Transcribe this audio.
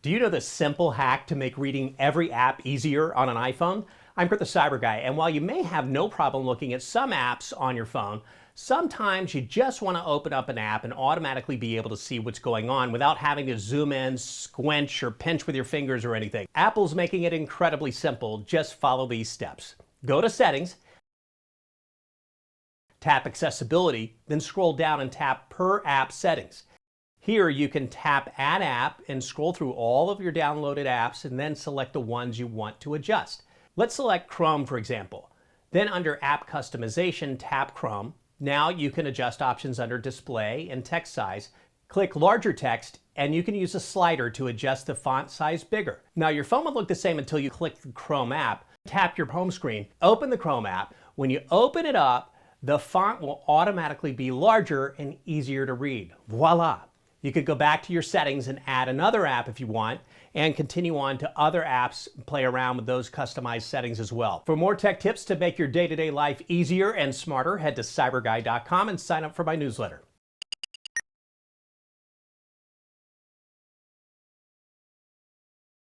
Do you know the simple hack to make reading every app easier on an iPhone? I'm Kurt the CyberGuy, and while you may have no problem looking at some apps on your phone, sometimes you just want to open up an app and automatically be able to see what's going on without having to zoom in, squinch, or pinch with your fingers or anything. Apple's making it incredibly simple. Just follow these steps. Go to Settings, tap Accessibility, then scroll down and tap Per App Settings. Here you can tap Add App and scroll through all of your downloaded apps and then select the ones you want to adjust. Let's select Chrome, for example. Then under App Customization, tap Chrome. Now you can adjust options under Display and Text Size. Click Larger Text, and you can use a slider to adjust the font size bigger. Now your phone will look the same until you click the Chrome app. Tap your home screen, open the Chrome app. When you open it up, the font will automatically be larger and easier to read. Voila! You could go back to your settings and add another app if you want, and continue on to other apps, play around with those customized settings as well. For more tech tips to make your day-to-day life easier and smarter, head to cyberguy.com and sign up for my newsletter.